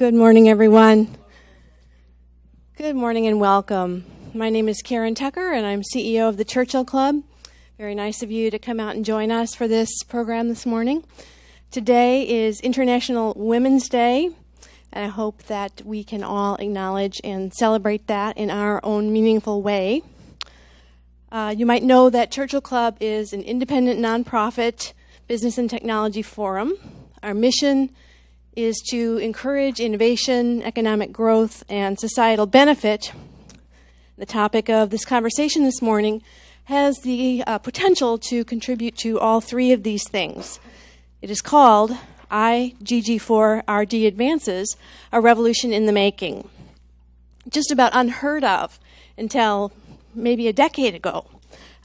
Good morning, everyone. Good morning and welcome. My name is Karen Tucker, and I'm CEO of the Churchill Club. Very nice of you to come out and join us for this program this morning. Today is International Women's Day, and I hope that we can all acknowledge and celebrate that in our own meaningful way. You might know that Churchill Club is an independent nonprofit business and technology forum. Our mission is to encourage innovation, economic growth, and societal benefit. The topic of this conversation this morning has the potential to contribute to all three of these things. It is called IgG4 RD Advances, a revolution in the making. Just about unheard of until maybe a decade ago.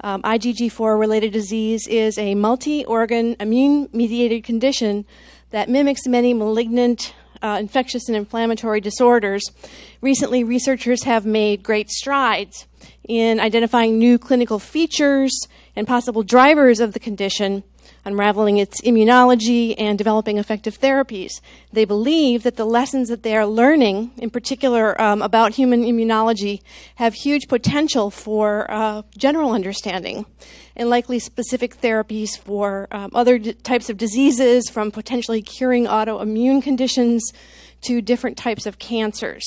IgG4-related disease is a multi-organ immune-mediated condition that mimics many malignant, infectious, and inflammatory disorders. Recently, researchers have made great strides in identifying new clinical features and possible drivers of the condition, unraveling its immunology, and developing effective therapies. They believe that the lessons that they are learning, in particular about human immunology, have huge potential for general understanding and likely specific therapies for other types of diseases, from potentially curing autoimmune conditions to different types of cancers.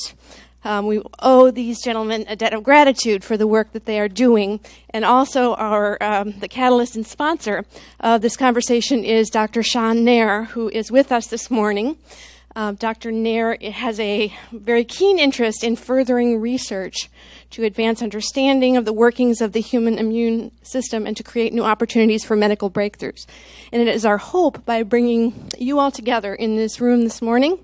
We owe these gentlemen a debt of gratitude for the work that they are doing, and also the catalyst and sponsor of this conversation is Dr. Sean Nair, who is with us this morning. Dr. Nair has a very keen interest in furthering research to advance understanding of the workings of the human immune system and to create new opportunities for medical breakthroughs. And it is our hope, by bringing you all together in this room this morning,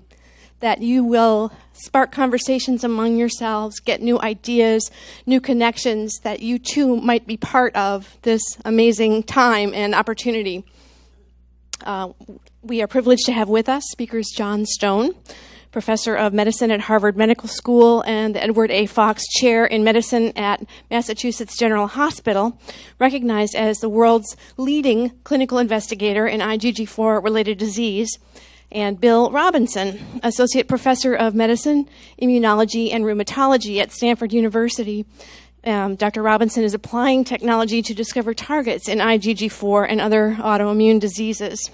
that you will spark conversations among yourselves, get new ideas, new connections, that you too might be part of this amazing time and opportunity. We are privileged to have with us speakers John Stone, Professor of Medicine at Harvard Medical School and the Edward A. Fox Chair in Medicine at Massachusetts General Hospital, recognized as the world's leading clinical investigator in IgG4-related disease, and Bill Robinson, Associate Professor of Medicine, Immunology, and Rheumatology at Stanford University. Dr. Robinson is applying technology to discover targets in IgG4 and other autoimmune diseases.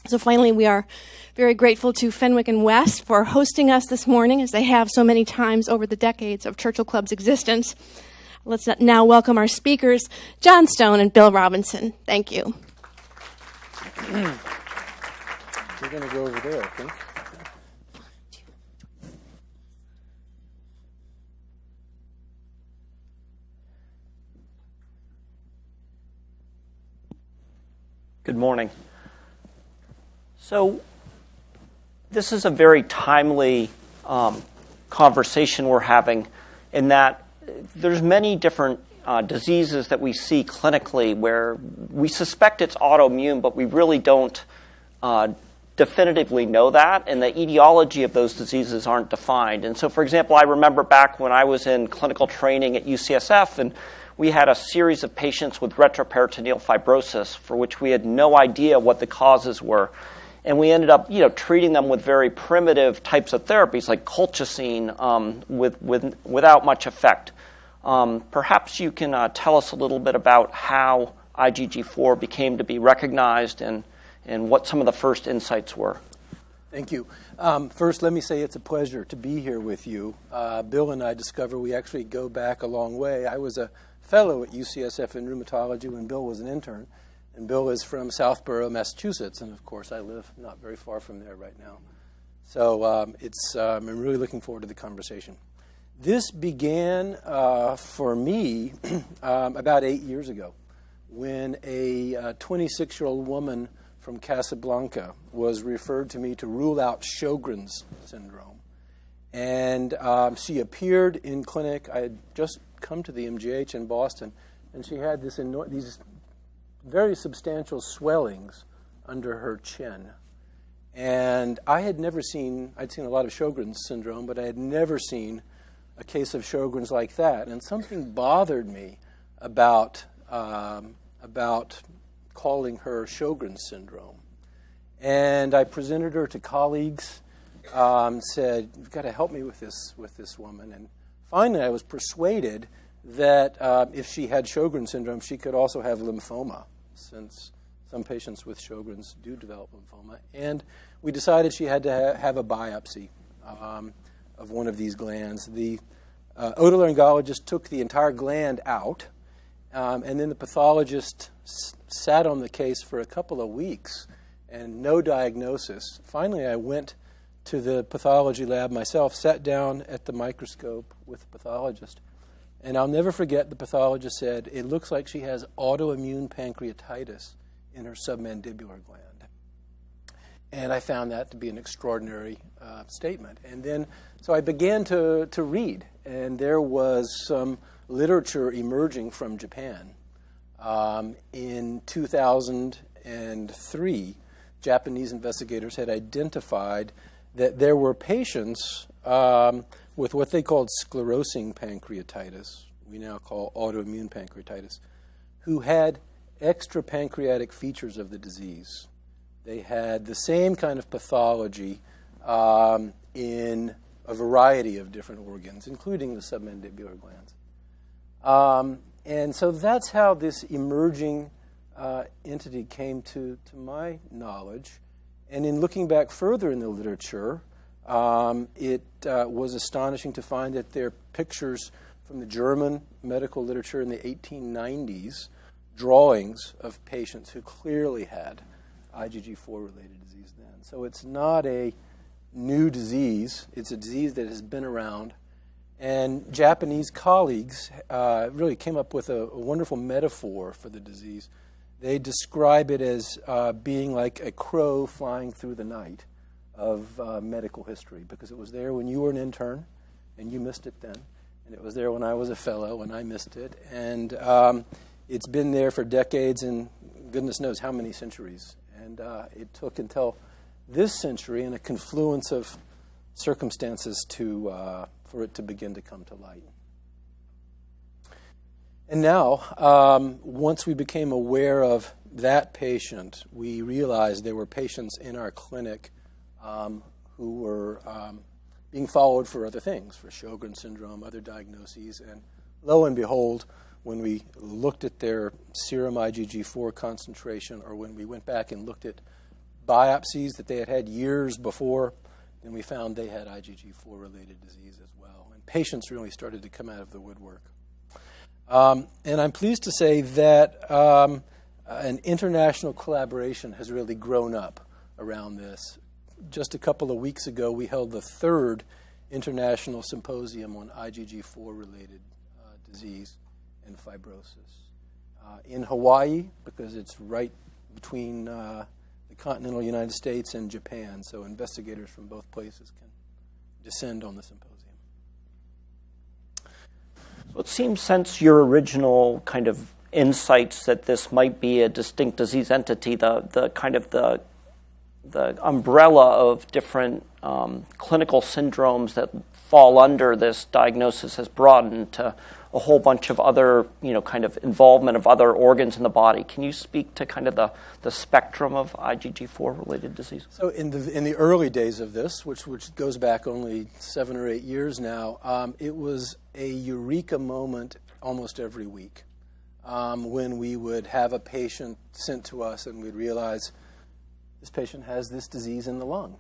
So finally, we are very grateful to Fenwick & West for hosting us this morning, as they have so many times over the decades of Churchill Club's existence. Let's now welcome our speakers, John Stone and Bill Robinson. Thank you. We're going to go over there, I think. Good morning. So this is a very timely conversation we're having, in that there's many different diseases that we see clinically where we suspect it's autoimmune, but we really don't definitively know that, and the etiology of those diseases aren't defined. And so, for example, I remember back when I was in clinical training at UCSF, and we had a series of patients with retroperitoneal fibrosis for which we had no idea what the causes were. And we ended up, treating them with very primitive types of therapies like colchicine without much effect. Perhaps you can tell us a little bit about how IgG4 became to be recognized and what some of the first insights were. Thank you. First, let me say it's a pleasure to be here with you. Bill and I discover we actually go back a long way. I was a fellow at UCSF in rheumatology when Bill was an intern, and Bill is from Southborough, Massachusetts, and of course I live not very far from there right now. So I'm really looking forward to the conversation. This began for me about 8 years ago, when a 26-year-old woman from Casablanca was referred to me to rule out Sjogren's syndrome. And she appeared in clinic. I had just come to the MGH in Boston, and she had these very substantial swellings under her chin. And I'd seen a lot of Sjogren's syndrome, but I had never seen a case of Sjogren's like that. And something bothered me about calling her Sjogren's syndrome. And I presented her to colleagues, said, "You've got to help me with this woman." And finally, I was persuaded that if she had Sjogren's syndrome, she could also have lymphoma, since some patients with Sjogren's do develop lymphoma. And we decided she had to have a biopsy of one of these glands. The otolaryngologist took the entire gland out, and then the pathologist sat on the case for a couple of weeks and no diagnosis. Finally, I went to the pathology lab myself, sat down at the microscope with the pathologist, and I'll never forget the pathologist said, "It looks like she has autoimmune pancreatitis in her submandibular gland." And I found that to be an extraordinary statement. And then, so I began to read, and there was some literature emerging from Japan. In 2003, Japanese investigators had identified that there were patients with what they called sclerosing pancreatitis, we now call autoimmune pancreatitis, who had extrapancreatic features of the disease. They had the same kind of pathology in a variety of different organs, including the submandibular glands. And so that's how this emerging entity came to my knowledge. And in looking back further in the literature, it was astonishing to find that there are pictures from the German medical literature in the 1890s, drawings of patients who clearly had IgG4-related disease then. So it's not a new disease. It's a disease that has been around. And Japanese colleagues really came up with a wonderful metaphor for the disease. They describe it as being like a crow flying through the night of medical history, because it was there when you were an intern, and you missed it then. And it was there when I was a fellow, and I missed it. And it's been there for decades, and goodness knows how many centuries. And it took until this century and a confluence of circumstances for it to begin to come to light. And now, once we became aware of that patient, we realized there were patients in our clinic who were being followed for other things, for Sjogren's syndrome, other diagnoses. And lo and behold, when we looked at their serum IgG4 concentration, or when we went back and looked at biopsies that they had had years before, then we found they had IgG4-related disease as well. And patients really started to come out of the woodwork. And I'm pleased to say that an international collaboration has really grown up around this. Just a couple of weeks ago, we held the third international symposium on IgG4-related disease and fibrosis in Hawaii, because it's right between the continental United States and Japan, so investigators from both places can descend on the symposium. So it seems, since your original kind of insights that this might be a distinct disease entity, the kind of the umbrella of different clinical syndromes that fall under this diagnosis has broadened to a whole bunch of other, kind of involvement of other organs in the body. Can you speak to kind of the spectrum of IgG4-related disease? So in the early days of this, which goes back only 7 or 8 years now, it was a eureka moment almost every week when we would have a patient sent to us and we'd realize this patient has this disease in the lung.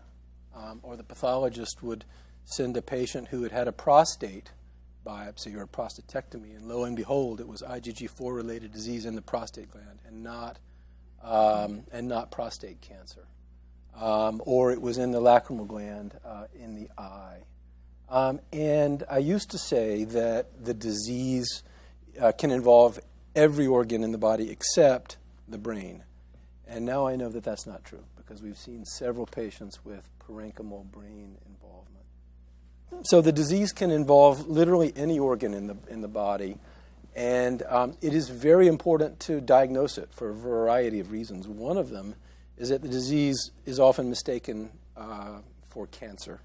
Or the pathologist would send a patient who had had a prostate biopsy or a prostatectomy, and lo and behold, it was IgG4-related disease in the prostate gland and not prostate cancer. Or it was in the lacrimal gland in the eye. And I used to say that the disease can involve every organ in the body except the brain. And now I know that that's not true, because we've seen several patients with parenchymal brain involvement. So the disease can involve literally any organ in the body, and it is very important to diagnose it for a variety of reasons. One of them is that the disease is often mistaken for cancer.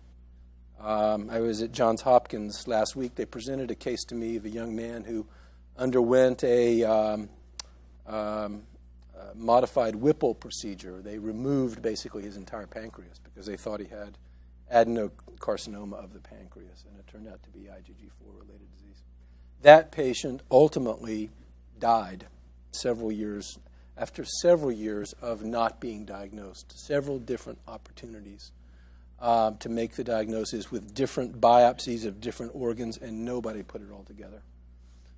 I was at Johns Hopkins last week. They presented a case to me of a young man who underwent a modified Whipple procedure. They removed basically his entire pancreas because they thought he had adenocarcinoma of the pancreas, and it turned out to be IgG4-related disease. That patient ultimately died after several years of not being diagnosed, several different opportunities to make the diagnosis with different biopsies of different organs, and nobody put it all together.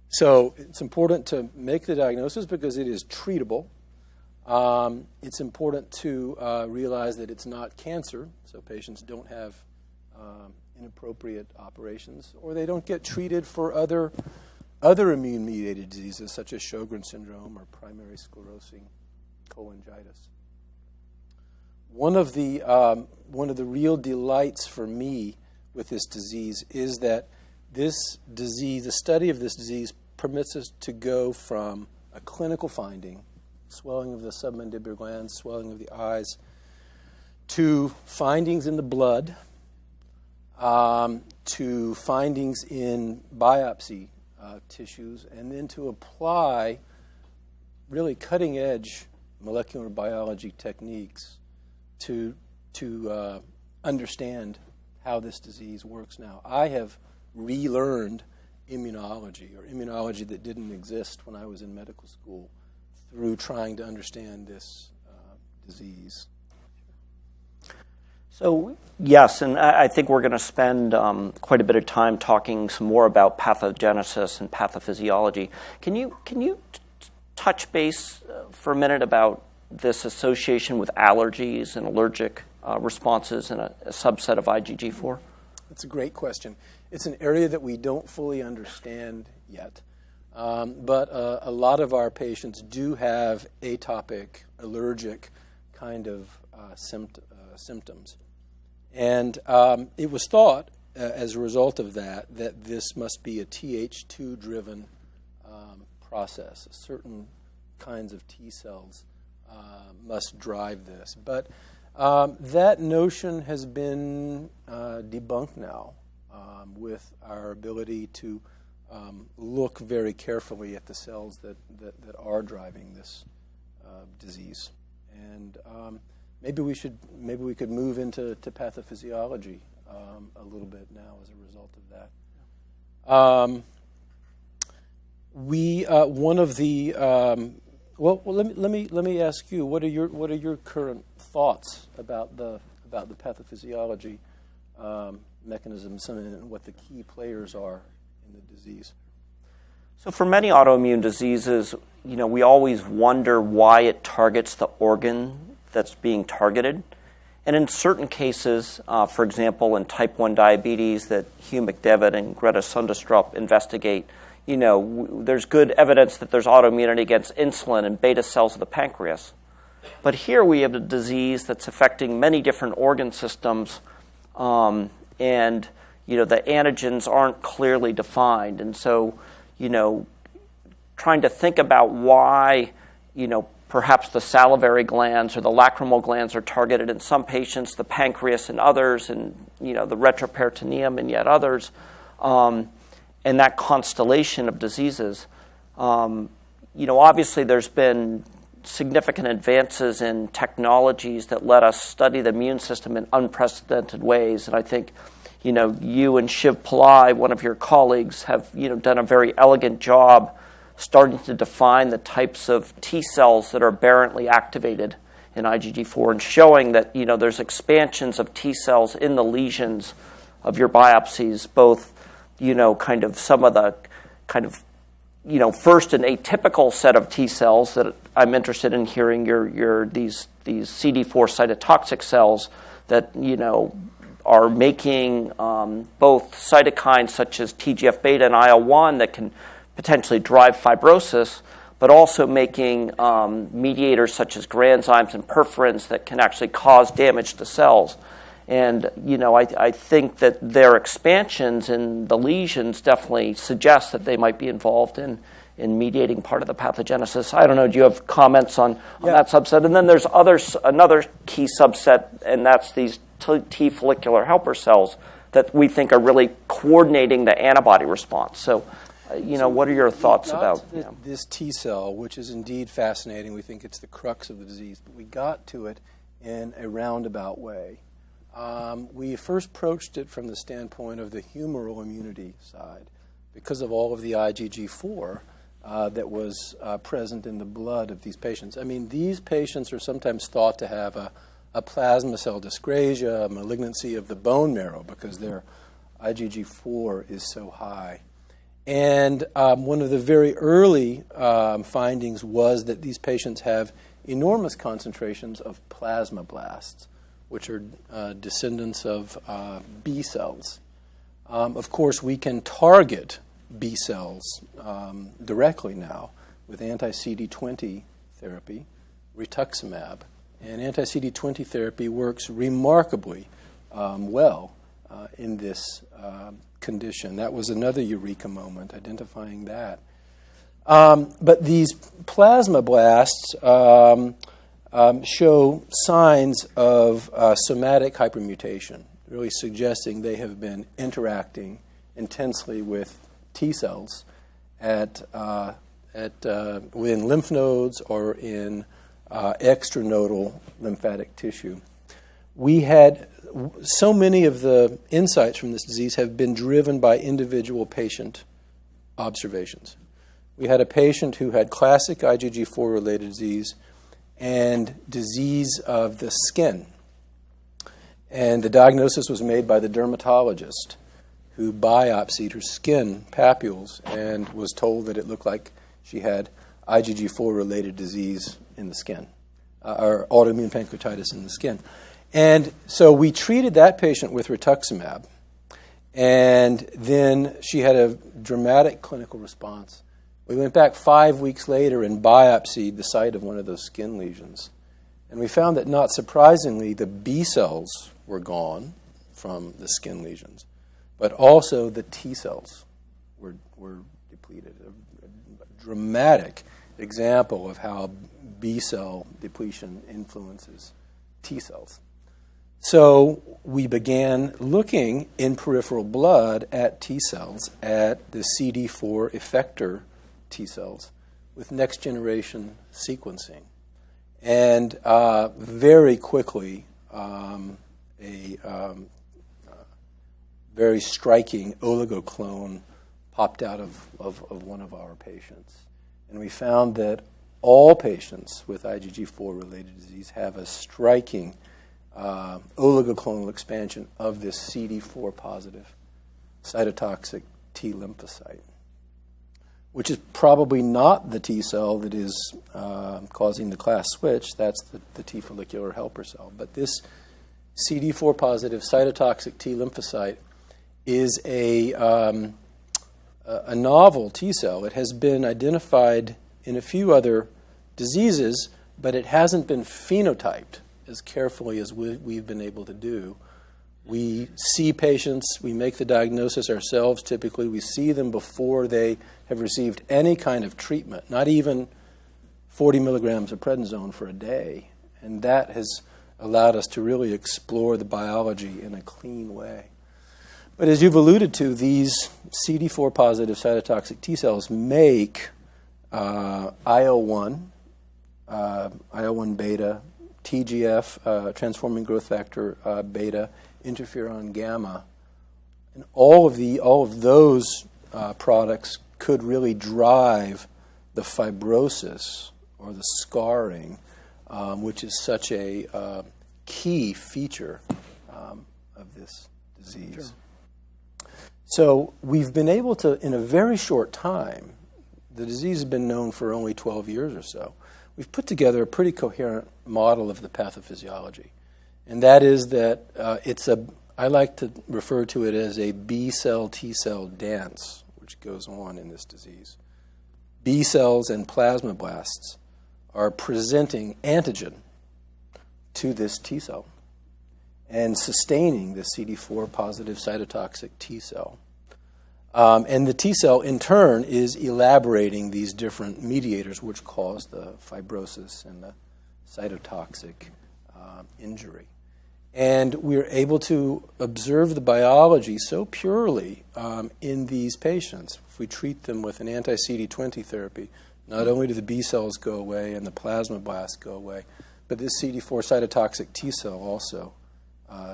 So it's important to make the diagnosis because it is treatable. It's important to realize that it's not cancer, so patients don't have inappropriate operations, or they don't get treated for other immune-mediated diseases such as Sjogren's syndrome or primary sclerosing cholangitis. One of the real delights for me with this disease is that this disease, the study of this disease, permits us to go from a clinical finding, swelling of the submandibular glands, swelling of the eyes, to findings in the blood, to findings in biopsy tissues, and then to apply really cutting-edge molecular biology techniques to understand how this disease works now. I have relearned immunology that didn't exist when I was in medical school through trying to understand this disease. So, yes, and I think we're going to spend quite a bit of time talking some more about pathogenesis and pathophysiology. Can you touch base for a minute about this association with allergies and allergic responses in a subset of IgG4? That's a great question. It's an area that we don't fully understand yet, but a lot of our patients do have atopic, allergic kind of symptoms. And it was thought, as a result of that this must be a Th2-driven process. Certain kinds of T cells must drive this. But that notion has been debunked now with our ability to look very carefully at the cells that are driving this disease. And maybe we could move into pathophysiology a little bit now as a result of that. One of the let me ask you, what are your current thoughts about the pathophysiology mechanisms and what the key players are in the disease? So for many autoimmune diseases, we always wonder why it targets the organ that's being targeted. And in certain cases, for example, in type 1 diabetes that Hugh McDevitt and Greta Sundestrup investigate, there's good evidence that there's autoimmunity against insulin and beta cells of the pancreas. But here we have a disease that's affecting many different organ systems, and the antigens aren't clearly defined. And so, trying to think about why, perhaps the salivary glands or the lacrimal glands are targeted in some patients, the pancreas in others, and the retroperitoneum in yet others, and that constellation of diseases. Obviously there's been significant advances in technologies that let us study the immune system in unprecedented ways, and I think you and Shiv Pillai, one of your colleagues, have done a very elegant job starting to define the types of T cells that are aberrantly activated in IgG4 and showing that there's expansions of T cells in the lesions of your biopsies, both kind of some of the kind of first an atypical set of T cells that I'm interested in hearing your these CD4 cytotoxic cells that are making both cytokines such as TGF-beta and IL-1 that can potentially drive fibrosis, but also making mediators such as granzymes and perforins that can actually cause damage to cells. And I think that their expansions in the lesions definitely suggest that they might be involved in mediating part of the pathogenesis. I don't know, do you have comments on that subset? And then there's another key subset, and that's these T follicular helper cells that we think are really coordinating the antibody response. So, what are your thoughts about this T cell, which is indeed fascinating? We think it's the crux of the disease, but we got to it in a roundabout way. we first approached it from the standpoint of the humoral immunity side because of all of the IgG4 that was present in the blood of these patients. I mean, these patients are sometimes thought to have a plasma cell dyscrasia, a malignancy of the bone marrow because their IgG4 is so high. And one of the very early findings was that these patients have enormous concentrations of plasmablasts, which are descendants of B cells. Of course, we can target B cells directly now with anti-CD20 therapy, rituximab. And anti-CD20 therapy works remarkably well in this condition. That was another eureka moment, identifying that. But these plasmablasts show signs of somatic hypermutation, really suggesting they have been interacting intensely with T cells within lymph nodes or in extranodal lymphatic tissue. We had so many of the insights from this disease have been driven by individual patient observations. We had a patient who had classic IgG4-related disease and disease of the skin. And the diagnosis was made by the dermatologist who biopsied her skin papules and was told that it looked like she had IgG4-related disease in the skin, or autoimmune pancreatitis in the skin. And so we treated that patient with rituximab, and then she had a dramatic clinical response. We went back 5 weeks later and biopsied the site of one of those skin lesions. And we found that, not surprisingly, the B cells were gone from the skin lesions, but also the T cells were depleted. A dramatic example of how B cell depletion influences T cells. So we began looking in peripheral blood at T cells, at the CD4 effector T cells, with next-generation sequencing. And very quickly, a very striking oligoclone popped out of one of our patients. And we found that all patients with IgG4-related disease have a striking oligoclonal expansion of this CD4-positive cytotoxic T lymphocyte, which is probably not the T cell that is causing the class switch. That's the T follicular helper cell. But this CD4-positive cytotoxic T lymphocyte is a novel T cell. It has been identified in a few other diseases, but it hasn't been phenotyped as carefully as we've been able to do. We see patients, we make the diagnosis ourselves typically. We see them before they have received any kind of treatment, not even 40 milligrams of prednisone for a day. And that has allowed us to really explore the biology in a clean way. But as you've alluded to, these CD4-positive cytotoxic T cells make IL-1, IL-1 beta, TGF, transforming growth factor beta, interferon gamma, and all of those products could really drive the fibrosis or the scarring, which is such a key feature of this disease. Sure. So we've been able to, in a very short time, the disease has been known for only 12 years or so, we've put together a pretty coherent model of the pathophysiology. And that is that I like to refer to it as a B-cell, T-cell dance, which goes on in this disease. B cells and plasmablasts are presenting antigen to this T cell and sustaining the CD4 positive cytotoxic T cell. And the T cell, in turn, is elaborating these different mediators which cause the fibrosis and the cytotoxic injury. And we're able to observe the biology so purely in these patients. If we treat them with an anti-CD20 therapy, not only do the B cells go away and the plasmablasts go away, but this CD4 cytotoxic T cell also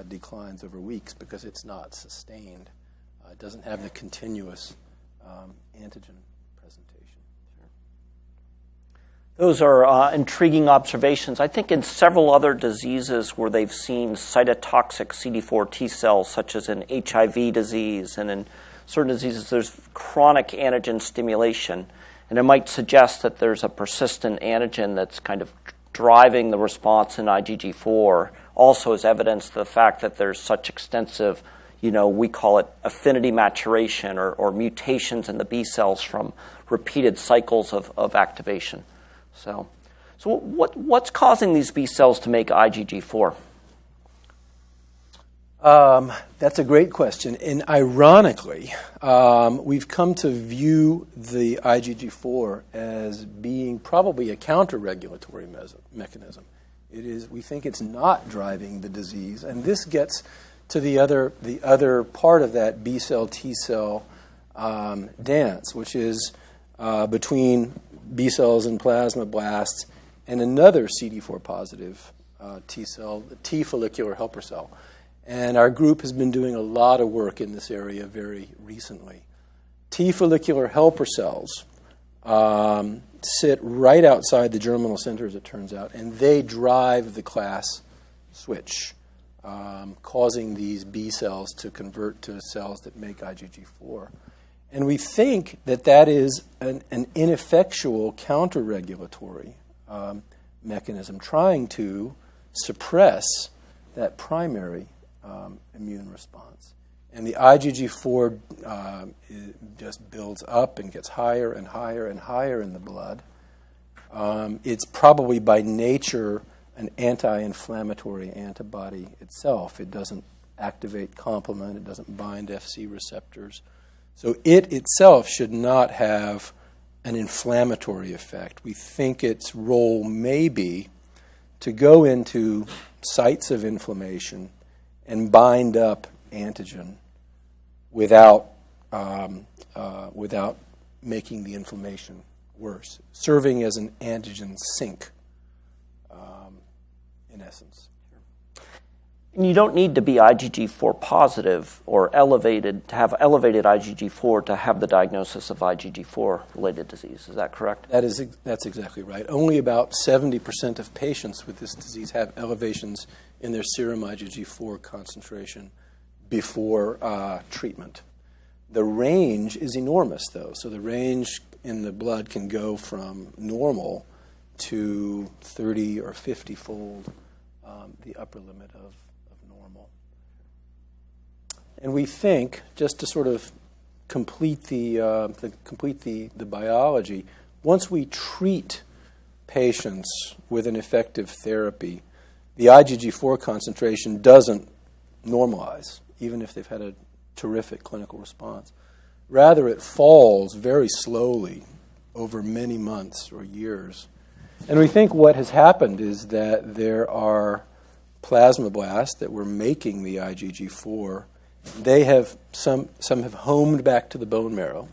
declines over weeks because it's not sustained. It doesn't have the continuous antigen presentation. Those are intriguing observations. I think in several other diseases where they've seen cytotoxic CD4 T cells, such as in HIV disease and in certain diseases, there's chronic antigen stimulation. And it might suggest that there's a persistent antigen that's kind of driving the response in IgG4, also as evidence to the fact that there's such extensive, we call it affinity maturation or mutations in the B cells from repeated cycles of activation. So what's causing these B cells to make IgG4? That's a great question. And ironically, we've come to view the IgG4 as being probably a counter-regulatory mechanism. We think it's not driving the disease. And this gets to the other part of that B cell, T cell dance, which is between B cells and plasmablasts and another CD4 positive T cell, the T follicular helper cell. And our group has been doing a lot of work in this area very recently. T follicular helper cells sit right outside the germinal center, as it turns out, and they drive the class switch, causing these B cells to convert to cells that make IgG4. And we think that is an ineffectual counter-regulatory mechanism trying to suppress that primary immune response. And the IgG4 just builds up and gets higher and higher and higher in the blood. It's probably by nature an anti-inflammatory antibody itself. It doesn't activate complement. It doesn't bind Fc receptors. So it itself should not have an inflammatory effect. We think its role may be to go into sites of inflammation and bind up antigen without making the inflammation worse, serving as an antigen sink, in essence. And you don't need to be IgG4 positive or elevated to have elevated IgG4 to have the diagnosis of IgG4-related disease. Is that correct? That's exactly right. Only about 70% of patients with this disease have elevations in their serum IgG4 concentration before treatment. The range is enormous, though. So the range in the blood can go from normal to 30 or 50-fold the upper limit of normal. And we think, just to sort of complete the biology, once we treat patients with an effective therapy, the IgG4 concentration doesn't normalize, even if they've had a terrific clinical response. Rather, it falls very slowly over many months or years. And we think what has happened is that there are plasmablasts that were making the IgG4. They have some have homed back to the bone marrow,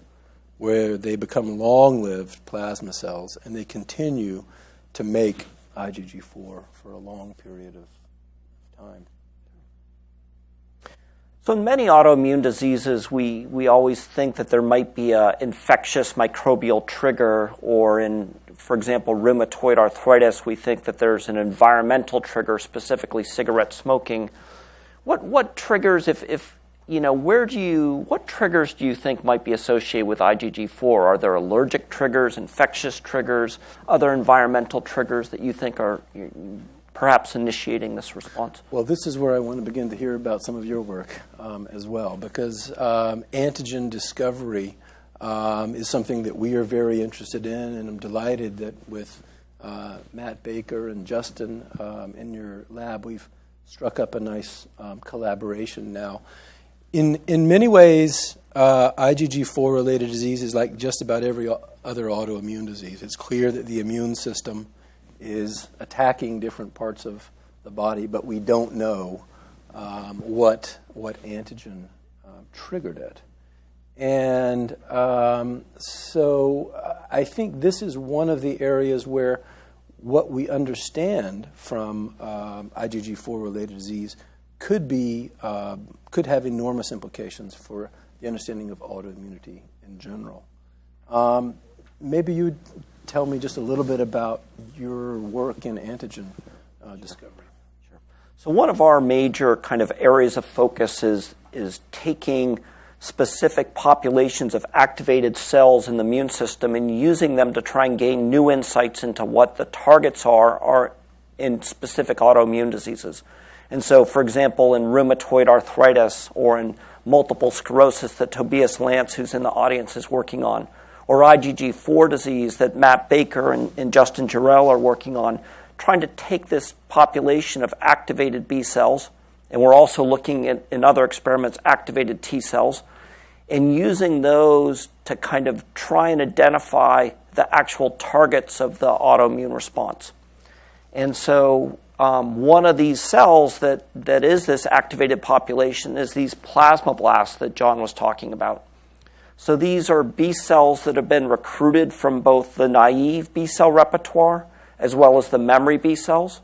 where they become long-lived plasma cells, and they continue to make IgG4 for a long period of time. So in many autoimmune diseases, we always think that there might be an infectious microbial trigger, or in, for example, rheumatoid arthritis, we think that there's an environmental trigger, specifically cigarette smoking. What triggers, what triggers do you think might be associated with IgG4? Are there allergic triggers, infectious triggers, other environmental triggers that you think are perhaps initiating this response? Well, this is where I want to begin to hear about some of your work as well, because antigen discovery is something that we are very interested in, and I'm delighted that with Matt Baker and Justin in your lab, we've struck up a nice collaboration now. In many ways, IgG4-related disease is like just about every other autoimmune disease. It's clear that the immune system is attacking different parts of the body, but we don't know what antigen triggered it. And so I think this is one of the areas where what we understand from IgG4-related disease could have enormous implications for the understanding of autoimmunity in general. Maybe you'd tell me just a little bit about your work in antigen discovery. Sure. So one of our major kind of areas of focus is taking specific populations of activated cells in the immune system and using them to try and gain new insights into what the targets are in specific autoimmune diseases. And so, for example, in rheumatoid arthritis or in multiple sclerosis that Tobias Lance, who's in the audience, is working on, or IgG4 disease that Matt Baker and Justin Jarrell are working on, trying to take this population of activated B cells, and we're also looking at, in other experiments, activated T cells, and using those to kind of try and identify the actual targets of the autoimmune response. And so one of these cells that is this activated population is these plasmablasts that John was talking about. So these are B cells that have been recruited from both the naive B cell repertoire as well as the memory B cells.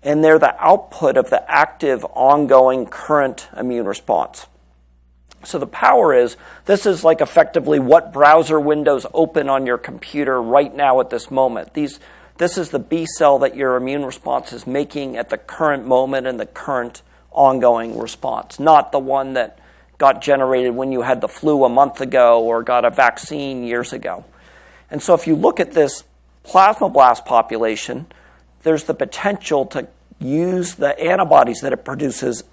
And they're the output of the active, ongoing, current immune response. So the power is, this is like effectively what browser windows open on your computer right now at this moment. This is the B cell that your immune response is making at the current moment and the current ongoing response, not the one that got generated when you had the flu a month ago or got a vaccine years ago. And so if you look at this plasmablast population, there's the potential to use the antibodies that it produces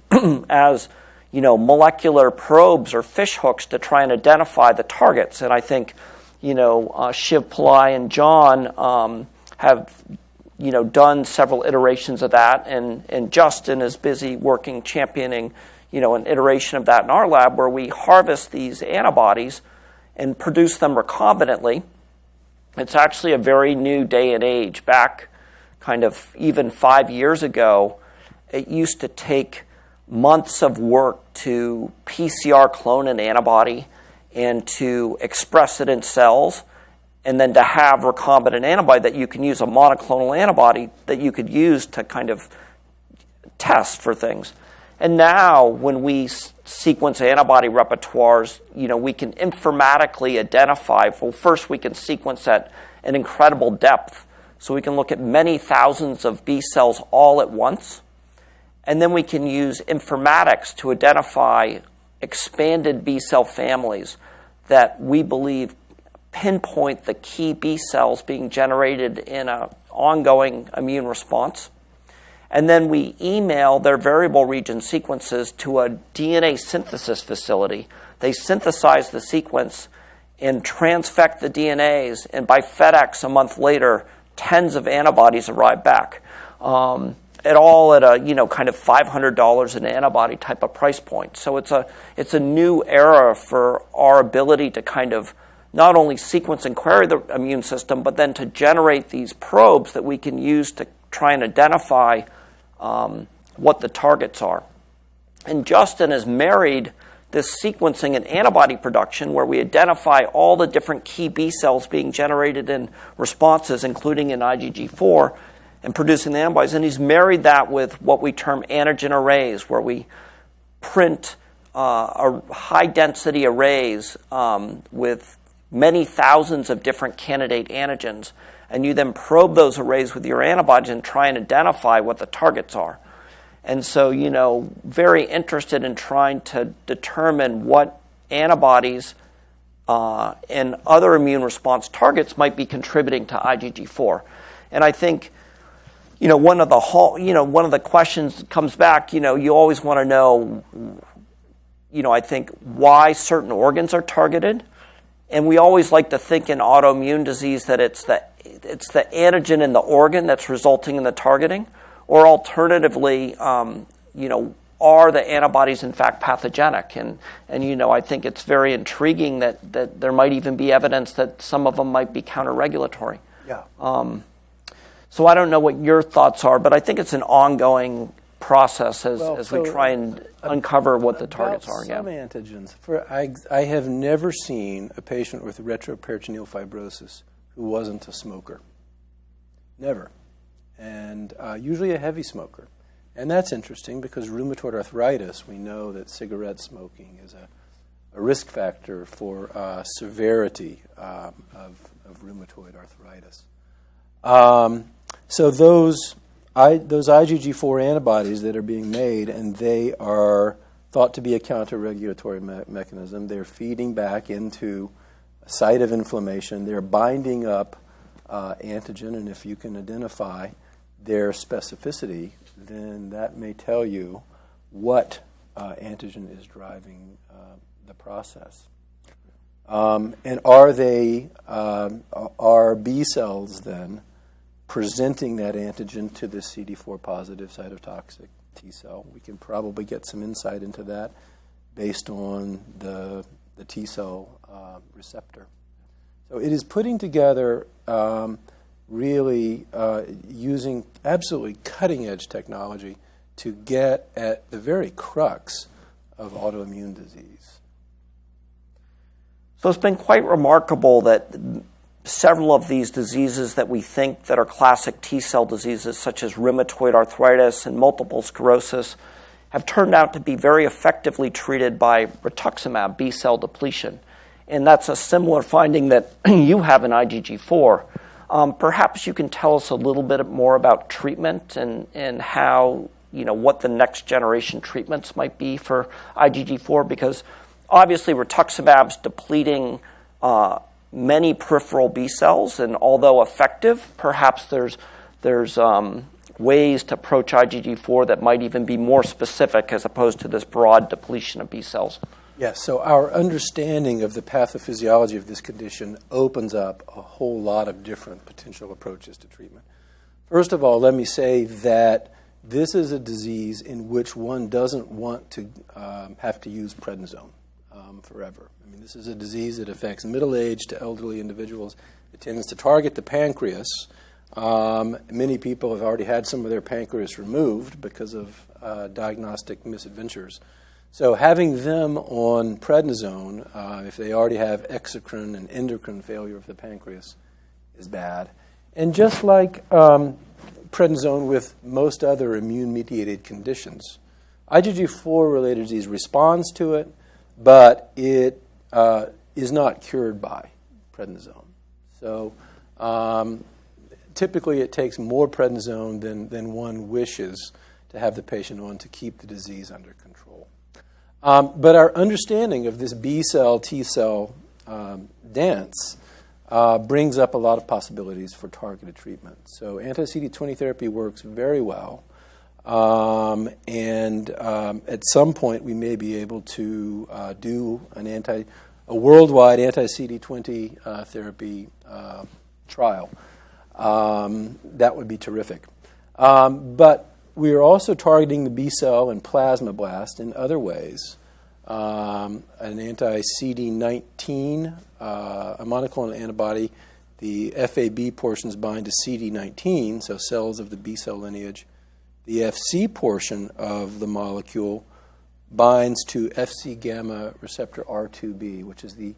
as molecular probes or fish hooks to try and identify the targets. And I think, Shiv Pillai and John have, done several iterations of that, and Justin is busy working, championing, an iteration of that in our lab where we harvest these antibodies and produce them recombinantly. It's actually a very new day and age. Back kind of even 5 years ago, it used to take months of work to PCR clone an antibody and to express it in cells, and then to have recombinant antibody that you can use, a monoclonal antibody that you could use to kind of test for things. And now when we sequence antibody repertoires, we can informatically identify, well, first we can sequence at an incredible depth. So we can look at many thousands of B cells all at once. And then we can use informatics to identify expanded B cell families that we believe pinpoint the key B cells being generated in an ongoing immune response. And then we email their variable region sequences to a DNA synthesis facility. They synthesize the sequence and transfect the DNAs, and by FedEx a month later, tens of antibodies arrive back. At all at a kind of $500 an antibody type of price point. So it's a new era for our ability to kind of not only sequence and query the immune system, but then to generate these probes that we can use to try and identify what the targets are. And Justin has married this sequencing and antibody production where we identify all the different key B cells being generated in responses, including in IgG4, and producing the antibodies. And he's married that with what we term antigen arrays, where we print high-density arrays with many thousands of different candidate antigens. And you then probe those arrays with your antibodies and try and identify what the targets are. And so, very interested in trying to determine what antibodies and other immune response targets might be contributing to IgG4. And I think, one of the questions comes back, you always want to know, I think why certain organs are targeted. And we always like to think in autoimmune disease that it's the antigen in the organ that's resulting in the targeting, or alternatively, are the antibodies in fact pathogenic? And I think it's very intriguing that there might even be evidence that some of them might be counter-regulatory. Yeah. So I don't know what your thoughts are, but I think it's an ongoing process as we try and uncover what the targets are. Some antigens. I have never seen a patient with retroperitoneal fibrosis who wasn't a smoker. Never. And usually a heavy smoker. And that's interesting because rheumatoid arthritis, we know that cigarette smoking is a risk factor for severity of rheumatoid arthritis. So those IgG4 antibodies that are being made, and they are thought to be a counter-regulatory mechanism. They're feeding back into a site of inflammation. They're binding up antigen, and if you can identify their specificity, then that may tell you what antigen is driving the process. And are B cells then presenting that antigen to the CD4 positive cytotoxic T cell? We can probably get some insight into that based on the T cell receptor. So it is putting together really using absolutely cutting-edge technology to get at the very crux of autoimmune disease. So it's been quite remarkable that several of these diseases that we think that are classic T-cell diseases, such as rheumatoid arthritis and multiple sclerosis, have turned out to be very effectively treated by rituximab B-cell depletion. And that's a similar finding that you have in IgG4. Perhaps you can tell us a little bit more about treatment and how, what the next generation treatments might be for IgG4, because obviously rituximab's depleting many peripheral B cells, and although effective, perhaps there's ways to approach IgG4 that might even be more specific as opposed to this broad depletion of B cells. Yes, so our understanding of the pathophysiology of this condition opens up a whole lot of different potential approaches to treatment. First of all, let me say that this is a disease in which one doesn't want to have to use prednisone forever. I mean, this is a disease that affects middle-aged to elderly individuals. It tends to target the pancreas. Many people have already had some of their pancreas removed because of diagnostic misadventures. So having them on prednisone, if they already have exocrine and endocrine failure of the pancreas, is bad. And just like prednisone with most other immune-mediated conditions, IgG4-related disease responds to it, but it is not cured by prednisone. So typically it takes more prednisone than one wishes to have the patient on to keep the disease under control. But our understanding of this B-cell, T-cell dance brings up a lot of possibilities for targeted treatment. So anti-CD20 therapy works very well. And at some point, we may be able to do a worldwide anti-CD20 therapy trial. That would be terrific. But we are also targeting the B cell and plasmablast in other ways. An anti-CD19, a monoclonal antibody, the FAB portions bind to CD19, so cells of the B cell lineage. The FC portion of the molecule binds to Fc gamma receptor R2b, which is the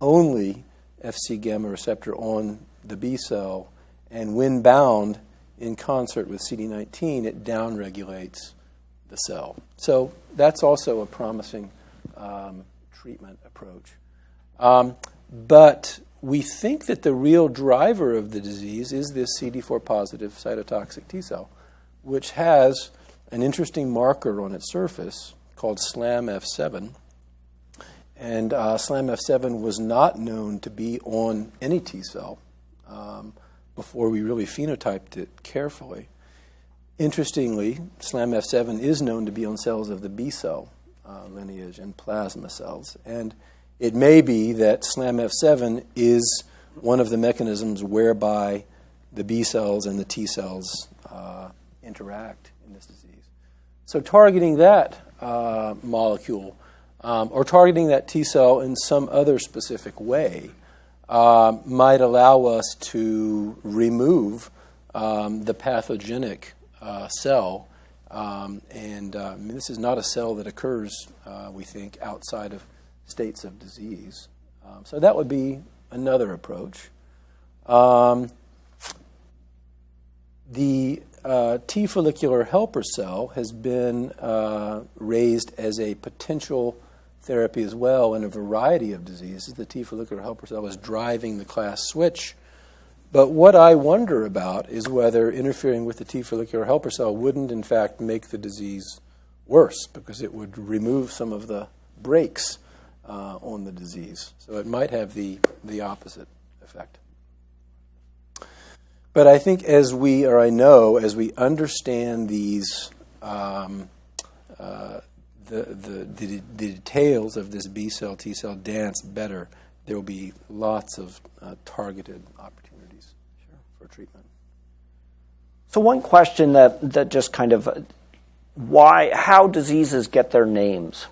only Fc gamma receptor on the B cell. And when bound in concert with CD19, it downregulates the cell. So that's also a promising treatment approach. But we think that the real driver of the disease is this CD4 positive cytotoxic T cell, which has an interesting marker on its surface called SLAMF7. And SLAMF7 was not known to be on any T cell before we really phenotyped it carefully. Interestingly, SLAMF7 is known to be on cells of the B cell lineage and plasma cells. And it may be that SLAMF7 is one of the mechanisms whereby the B cells and the T cells interact in this disease. So targeting that molecule or targeting that T cell in some other specific way might allow us to remove the pathogenic cell. And this is not a cell that occurs, we think, outside of states of disease. So that would be another approach. The T follicular helper cell has been raised as a potential therapy as well in a variety of diseases. The T follicular helper cell is driving the class switch. But what I wonder about is whether interfering with the T follicular helper cell wouldn't, in fact, make the disease worse, because it would remove some of the brakes on the disease. So it might have the opposite effect. But I think as we understand these, the details of this B cell, T cell dance better, there will be lots of targeted opportunities for treatment. So one question that just kind of, how diseases get their names.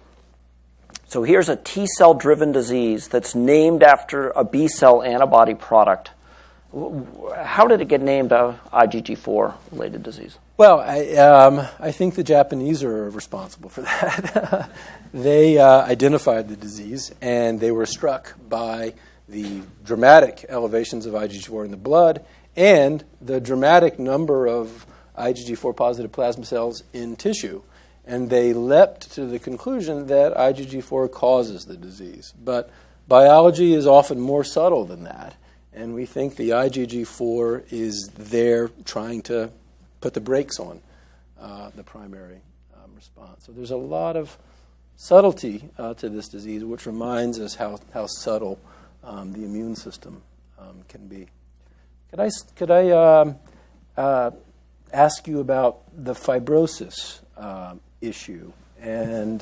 So here's a T cell driven disease that's named after a B cell antibody product. How did it get named IgG4 related disease? Well, I think the Japanese are responsible for that. They identified the disease, and they were struck by the dramatic elevations of IgG4 in the blood and the dramatic number of IgG4 positive plasma cells in tissue. And they leapt to the conclusion that IgG4 causes the disease. But biology is often more subtle than that. And we think the IgG4 is there trying to put the brakes on the primary response. So there's a lot of subtlety to this disease, which reminds us how subtle the immune system can be. Could I ask you about the fibrosis issue? And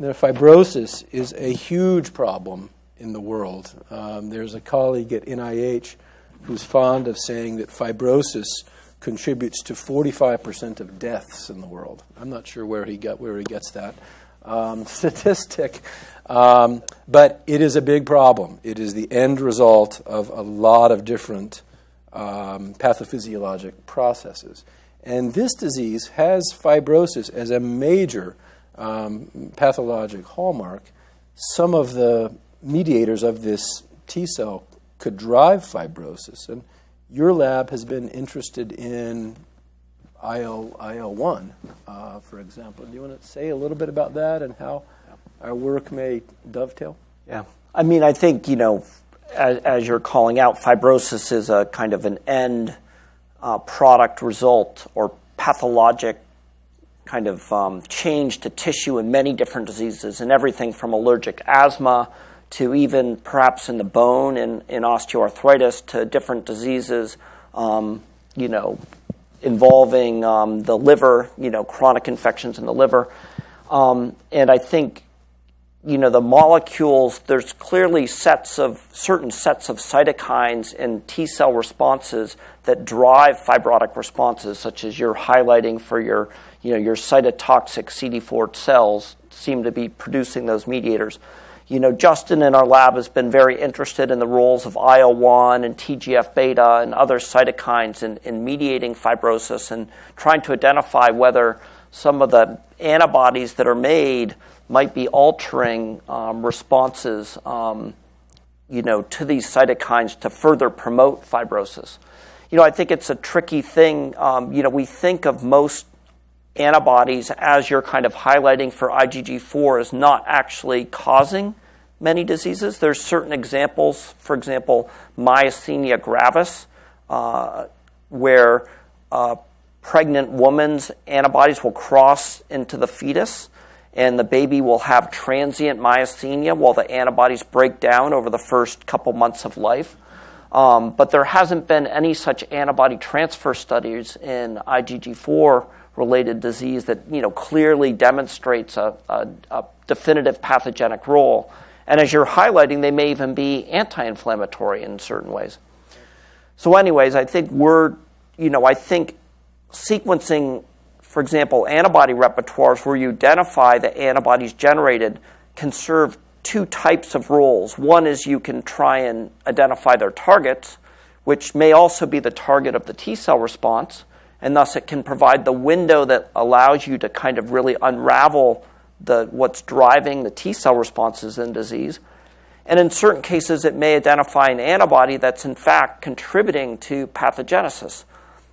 fibrosis is a huge problem in the world. There's a colleague at NIH who's fond of saying that fibrosis contributes to 45% of deaths in the world. I'm not sure where he gets that statistic, but it is a big problem. It is the end result of a lot of different pathophysiologic processes. And this disease has fibrosis as a major pathologic hallmark. Some of the mediators of this T cell could drive fibrosis. And your lab has been interested in IL-1, for example. Do you want to say a little bit about that and how our work may dovetail? Yeah. I mean, I think, as you're calling out, fibrosis is a kind of an end product result or pathologic kind of change to tissue in many different diseases, and everything from allergic asthma to even perhaps in the bone in osteoarthritis to different diseases, involving the liver, chronic infections in the liver. And I think, the molecules, there's clearly certain sets of cytokines and T cell responses that drive fibrotic responses, such as you're highlighting for your cytotoxic CD4 cells seem to be producing those mediators. Justin in our lab has been very interested in the roles of IL-1 and TGF-beta and other cytokines in mediating fibrosis and trying to identify whether some of the antibodies that are made might be altering responses, to these cytokines to further promote fibrosis. I think it's a tricky thing. We think of most antibodies, as you're kind of highlighting for IgG4, as not actually causing many diseases. There's certain examples, for example, myasthenia gravis, where a pregnant woman's antibodies will cross into the fetus, and the baby will have transient myasthenia while the antibodies break down over the first couple months of life. But there hasn't been any such antibody transfer studies in IgG4-related disease that clearly demonstrates a definitive pathogenic role. And as you're highlighting, they may even be anti-inflammatory in certain ways. So anyways, I think sequencing, for example, antibody repertoires where you identify the antibodies generated can serve two types of roles. One is you can try and identify their targets, which may also be the target of the T cell response, and thus it can provide the window that allows you to kind of really unravel what's driving the T cell responses in disease. And in certain cases, it may identify an antibody that's in fact contributing to pathogenesis.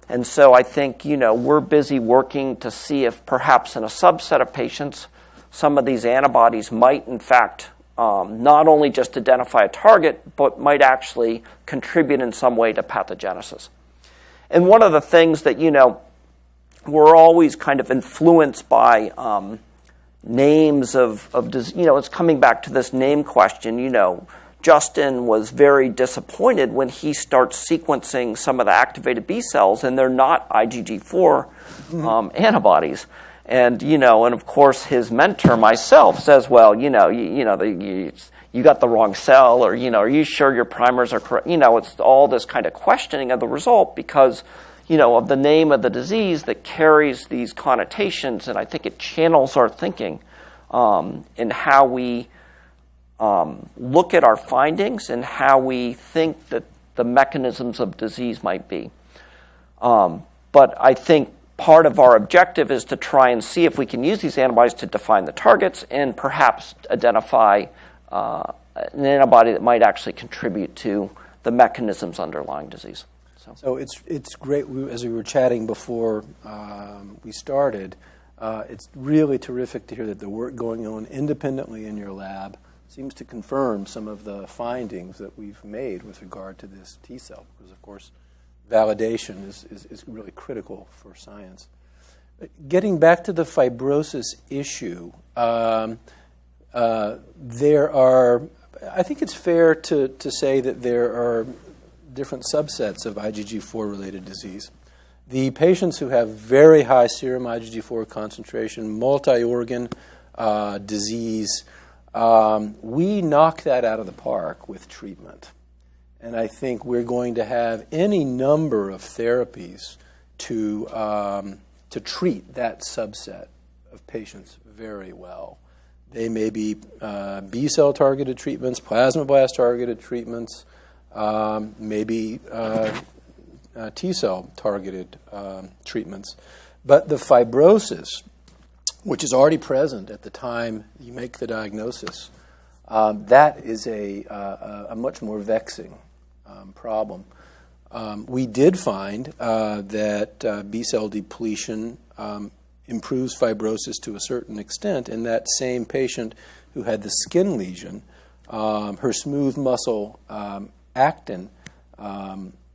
And so I think, we're busy working to see if perhaps in a subset of patients, some of these antibodies might, in fact, not only just identify a target, but might actually contribute in some way to pathogenesis. And one of the things that, we're always kind of influenced by names of it's coming back to this name question. Justin was very disappointed when he starts sequencing some of the activated B cells, and they're not IgG4 antibodies. And and of course his mentor, myself, says, well, you got the wrong cell, or are you sure your primers are correct? It's all this kind of questioning of the result because of the name of the disease that carries these connotations, and I think it channels our thinking in how we look at our findings and how we think that the mechanisms of disease might be. But I think part of our objective is to try and see if we can use these antibodies to define the targets and perhaps identify an antibody that might actually contribute to the mechanisms underlying disease. So it's great. As we were chatting before we started, it's really terrific to hear that the work going on independently in your lab seems to confirm some of the findings that we've made with regard to this T cell, because of course validation is really critical for science. Getting back to the fibrosis issue, I think it's fair to say that there are different subsets of IgG4-related disease. The patients who have very high serum IgG4 concentration, multi-organ disease, we knock that out of the park with treatment. And I think we're going to have any number of therapies to treat that subset of patients very well. They may be B-cell targeted treatments, plasmablast targeted treatments, maybe T-cell targeted treatments. But the fibrosis, which is already present at the time you make the diagnosis, that is a much more vexing problem. We did find that B-cell depletion improves fibrosis to a certain extent in that same patient who had the skin lesion. Her smooth muscle actin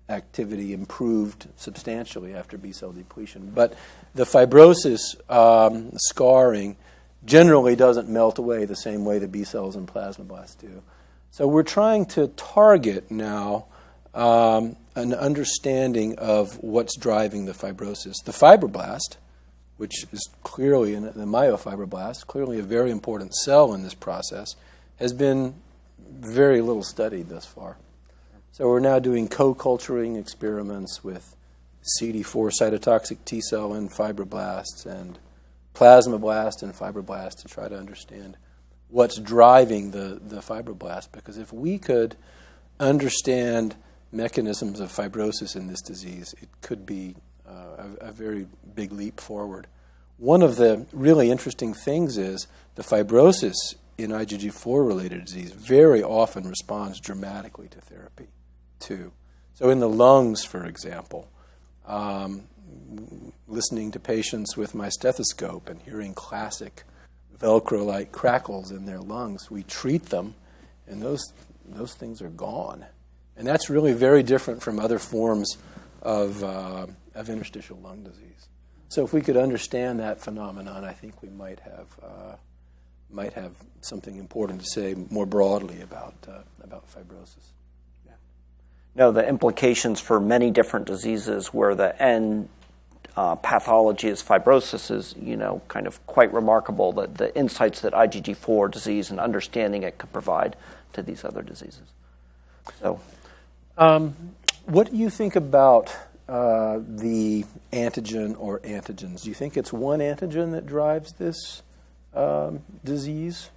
activity improved substantially after B-cell depletion. But the fibrosis scarring generally doesn't melt away the same way the B-cells and plasmablasts do. So we're trying to target now an understanding of what's driving the fibrosis. The fibroblast, which is clearly the myofibroblast, clearly a very important cell in this process, has been very little studied thus far. So we're now doing co-culturing experiments with CD4 cytotoxic T cell and fibroblasts and plasmablast and fibroblast to try to understand what's driving the fibroblast. Because if we could understand mechanisms of fibrosis in this disease, it could be a very big leap forward. One of the really interesting things is the fibrosis in IgG4-related disease very often responds dramatically to therapy, too. So in the lungs, for example, listening to patients with my stethoscope and hearing classic Velcro-like crackles in their lungs, we treat them, and those things are gone. And that's really very different from other forms of interstitial lung disease. So if we could understand that phenomenon, I think we might have something important to say more broadly about fibrosis. Yeah. No, the implications for many different diseases where the end pathology is fibrosis is, kind of quite remarkable. The insights that IgG4 disease and understanding it could provide to these other diseases. So, what do you think about the antigen or antigens? Do you think it's one antigen that drives this disease?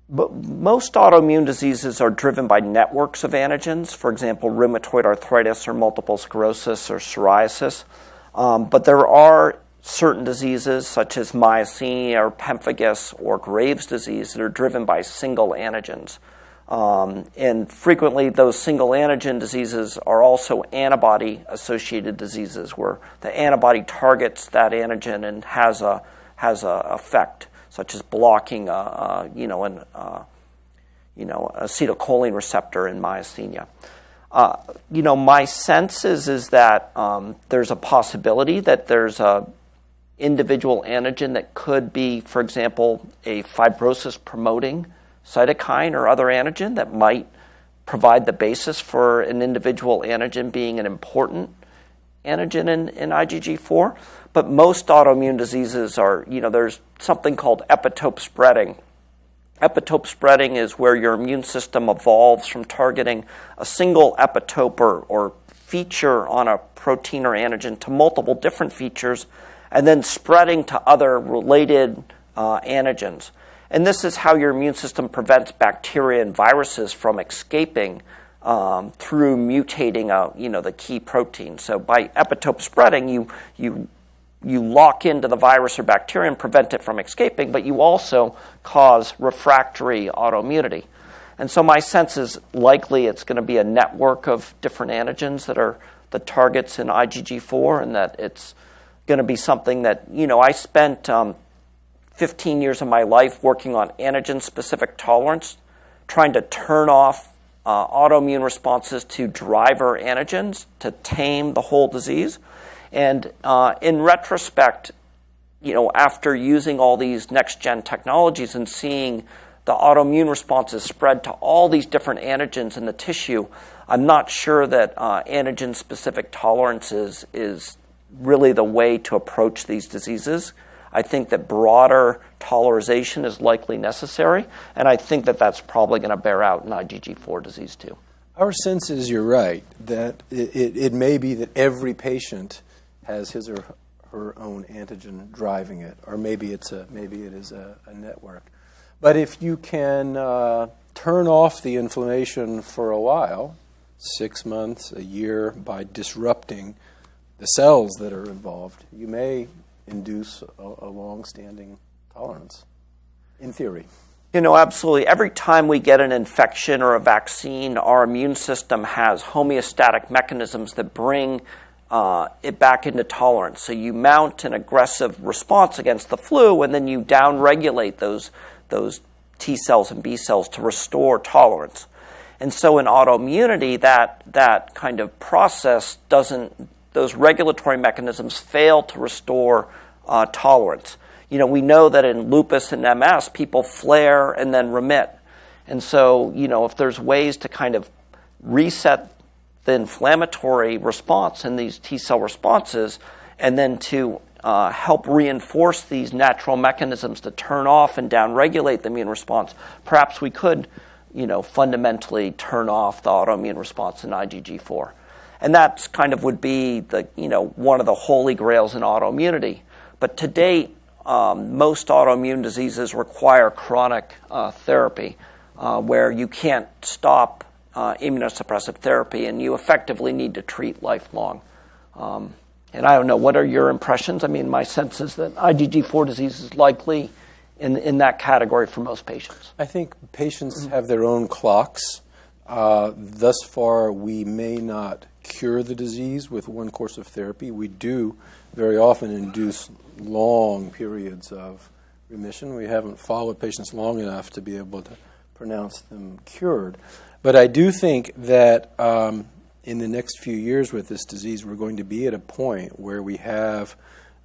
But most autoimmune diseases are driven by networks of antigens. For example, rheumatoid arthritis or multiple sclerosis or psoriasis. But there are certain diseases such as myasthenia or pemphigus or Graves' disease that are driven by single antigens. And frequently, those single antigen diseases are also antibody-associated diseases, where the antibody targets that antigen and has a effect, such as blocking an acetylcholine receptor in myasthenia. My sense is that there's a possibility that there's a individual antigen that could be, for example, a fibrosis-promoting cytokine or other antigen that might provide the basis for an individual antigen being an important antigen in IgG4. But most autoimmune diseases are, there's something called epitope spreading. Epitope spreading is where your immune system evolves from targeting a single epitope or feature on a protein or antigen to multiple different features, and then spreading to other related antigens. And this is how your immune system prevents bacteria and viruses from escaping through mutating the key protein. So by epitope spreading, you lock into the virus or bacteria and prevent it from escaping, but you also cause refractory autoimmunity. And so my sense is likely it's going to be a network of different antigens that are the targets in IgG4, and that it's going to be something that, I spent 15 years of my life working on antigen-specific tolerance, trying to turn off autoimmune responses to driver antigens to tame the whole disease. And in retrospect, after using all these next-gen technologies and seeing the autoimmune responses spread to all these different antigens in the tissue, I'm not sure that antigen-specific tolerance is really the way to approach these diseases. I think that broader tolerization is likely necessary, and I think that that's probably going to bear out in IgG4 disease too. Our sense is you're right, that it may be that every patient has his or her own antigen driving it, or maybe it is a network. But if you can turn off the inflammation for a while, 6 months, a year, by disrupting the cells that are involved, you may induce a long-standing tolerance, in theory. Absolutely. Every time we get an infection or a vaccine, our immune system has homeostatic mechanisms that bring it back into tolerance. So you mount an aggressive response against the flu, and then you downregulate those T cells and B cells to restore tolerance. And so in autoimmunity, that kind of process those regulatory mechanisms fail to restore tolerance. We know that in lupus and MS, people flare and then remit. And so, if there's ways to kind of reset the inflammatory response in these T cell responses, and then to help reinforce these natural mechanisms to turn off and downregulate the immune response, perhaps we could, fundamentally turn off the autoimmune response in IgG4. And that's kind of would be the, one of the holy grails in autoimmunity. But to date, most autoimmune diseases require chronic therapy, where you can't stop immunosuppressive therapy, and you effectively need to treat lifelong. And I don't know, what are your impressions? I mean, my sense is that IgG4 disease is likely in that category for most patients. I think patients have their own clocks. Thus far, we may not cure the disease with one course of therapy. We do very often induce long periods of remission. We haven't followed patients long enough to be able to pronounce them cured. But I do think that in the next few years with this disease, we're going to be at a point where we have,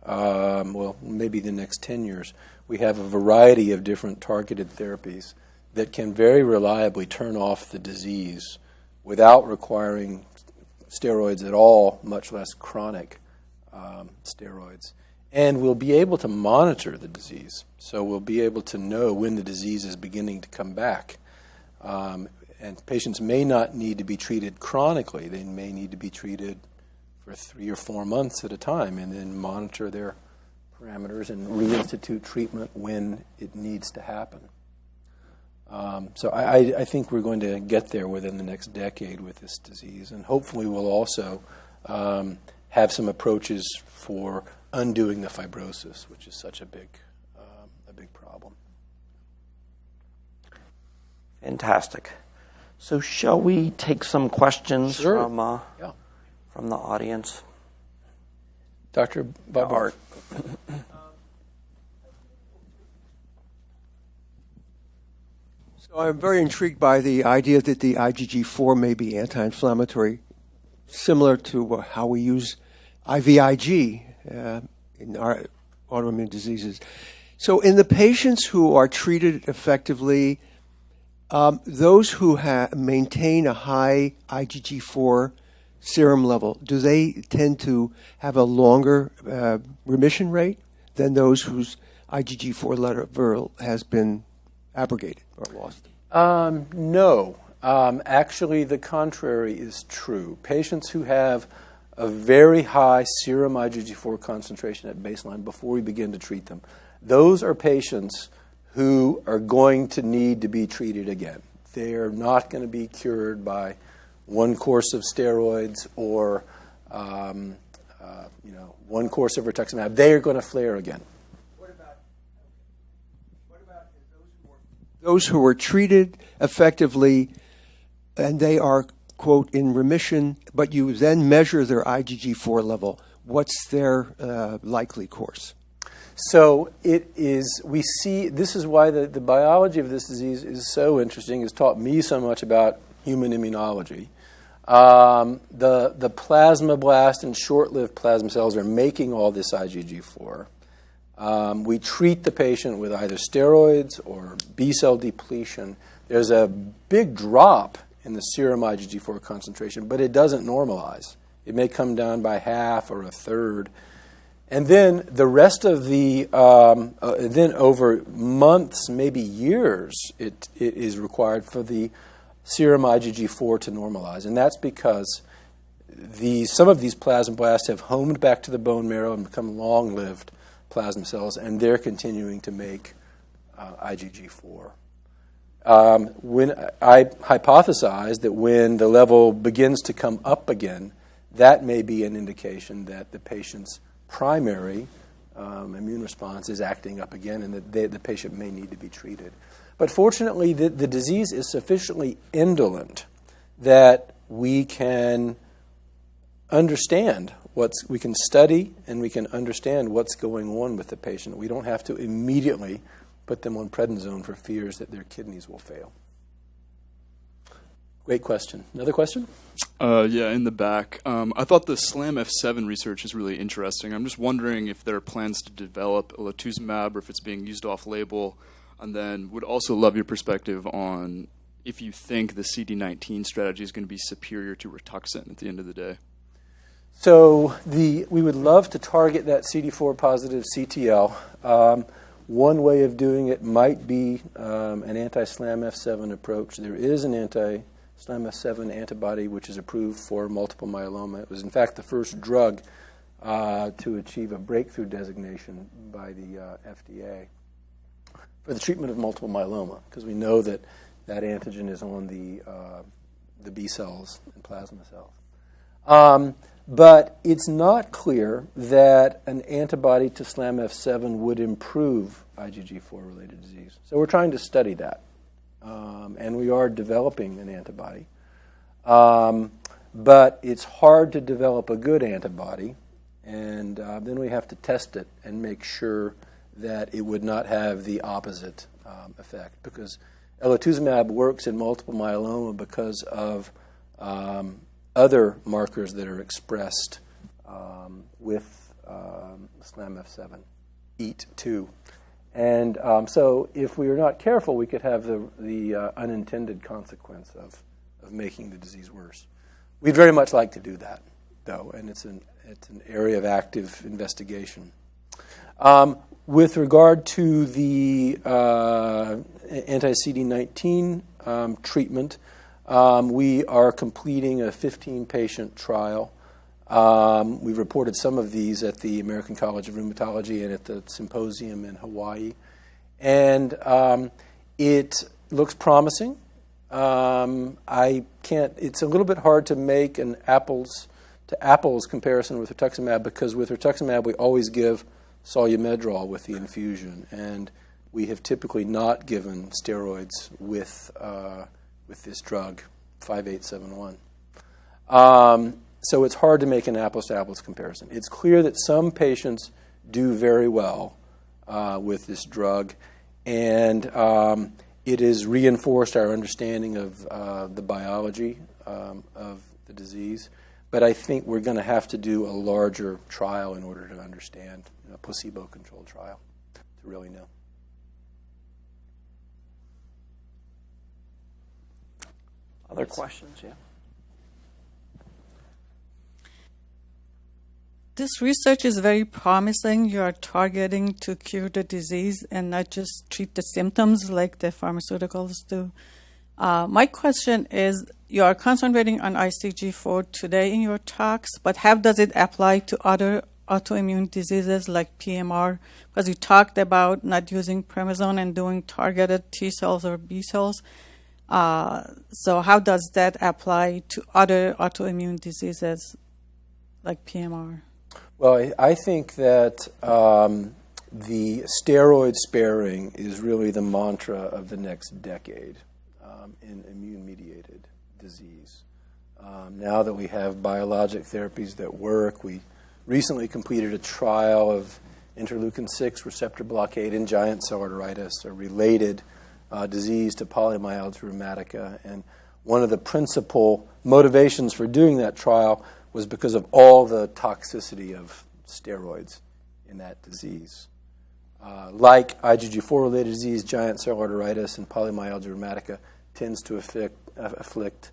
maybe the next 10 years, we have a variety of different targeted therapies that can very reliably turn off the disease without requiring steroids at all, much less chronic steroids. And we'll be able to monitor the disease. So we'll be able to know when the disease is beginning to come back. And patients may not need to be treated chronically. They may need to be treated for 3 or 4 months at a time, and then monitor their parameters and reinstitute treatment when it needs to happen. So I think we're going to get there within the next decade with this disease, and hopefully we'll also have some approaches for undoing the fibrosis, which is such a big problem. Fantastic. So shall we take some questions Sure. from the audience? Dr. Bob. So I'm very intrigued by the idea that the IgG4 may be anti-inflammatory, similar to how we use IVIG in our autoimmune diseases. So in the patients who are treated effectively, those who maintain a high IgG4 serum level, do they tend to have a longer remission rate than those whose IgG4 level has been abrogated or lost? No. Actually, the contrary is true. Patients who have a very high serum IgG4 concentration at baseline before we begin to treat them, those are patients who are going to need to be treated again. They are not going to be cured by one course of steroids or one course of rituximab. They are going to flare again. What about those who were treated effectively and they are, quote, in remission, but you then measure their IgG4 level? What's their likely course? So it is, we see, this is why the biology of this disease is so interesting. It's taught me so much about human immunology. The plasmablast and short-lived plasma cells are making all this IgG4. We treat the patient with either steroids or B-cell depletion. There's a big drop in the serum IgG4 concentration, but it doesn't normalize. It may come down by half or a third. And then the rest of then over months, maybe years, it is required for the serum IgG4 to normalize. And that's because some of these plasmablasts have homed back to the bone marrow and become long-lived plasma cells, and they're continuing to make IgG4. When I hypothesize that when the level begins to come up again, that may be an indication that the patient's primary immune response is acting up again and that the patient may need to be treated. But fortunately, the disease is sufficiently indolent that we can understand we can study and we can understand what's going on with the patient. We don't have to immediately put them on prednisone for fears that their kidneys will fail. Great question. Another question? Yeah, in the back. I thought the SLAM-F7 research is really interesting. I'm just wondering if there are plans to develop elotuzumab or if it's being used off-label, and then would also love your perspective on if you think the CD19 strategy is going to be superior to Rituxan at the end of the day. So we would love to target that CD4 positive CTL. One way of doing it might be an anti-SLAM-F7 approach. There is an anti-SLAM-F7 antibody which is approved for multiple myeloma. It was, in fact, the first drug to achieve a breakthrough designation by the FDA for the treatment of multiple myeloma, because we know that antigen is on the B cells and plasma cells. But it's not clear that an antibody to SLAM-F7 would improve IgG4-related disease. So we're trying to study that. And we are developing an antibody. But it's hard to develop a good antibody. And then we have to test it and make sure that it would not have the opposite effect. Because elotuzumab works in multiple myeloma because of other markers that are expressed with SLAM-F7, EAT2. And so if we are not careful, we could have the unintended consequence of making the disease worse. We'd very much like to do that, though, and it's an area of active investigation. With regard to the anti-CD19 treatment, we are completing a 15-patient trial. We've reported some of these at the American College of Rheumatology and at the symposium in Hawaii. And it looks promising. It's a little bit hard to make an apples-to-apples comparison with rituximab, because with rituximab we always give solumedrol with the infusion, and we have typically not given steroids with with this drug, 5871. So it's hard to make an apples-to-apples comparison. It's clear that some patients do very well with this drug, and it has reinforced our understanding of the biology of the disease. But I think we're going to have to do a larger trial in order to understand, a placebo-controlled trial, to really know. Other questions? Yeah. This research is very promising. You are targeting to cure the disease and not just treat the symptoms like the pharmaceuticals do. My question is, you are concentrating on IgG4 today in your talks, but how does it apply to other autoimmune diseases like PMR? Because you talked about not using prednisone and doing targeted T cells or B cells. So how does that apply to other autoimmune diseases like PMR? Well, I think that the steroid sparing is really the mantra of the next decade in immune-mediated disease. Now that we have biologic therapies that work, we recently completed a trial of interleukin-6 receptor blockade in giant cell arteritis, a related disease to polymyalgia rheumatica. And one of the principal motivations for doing that trial was because of all the toxicity of steroids in that disease. Like IgG4-related disease, giant cell arteritis and polymyalgia rheumatica tends to afflict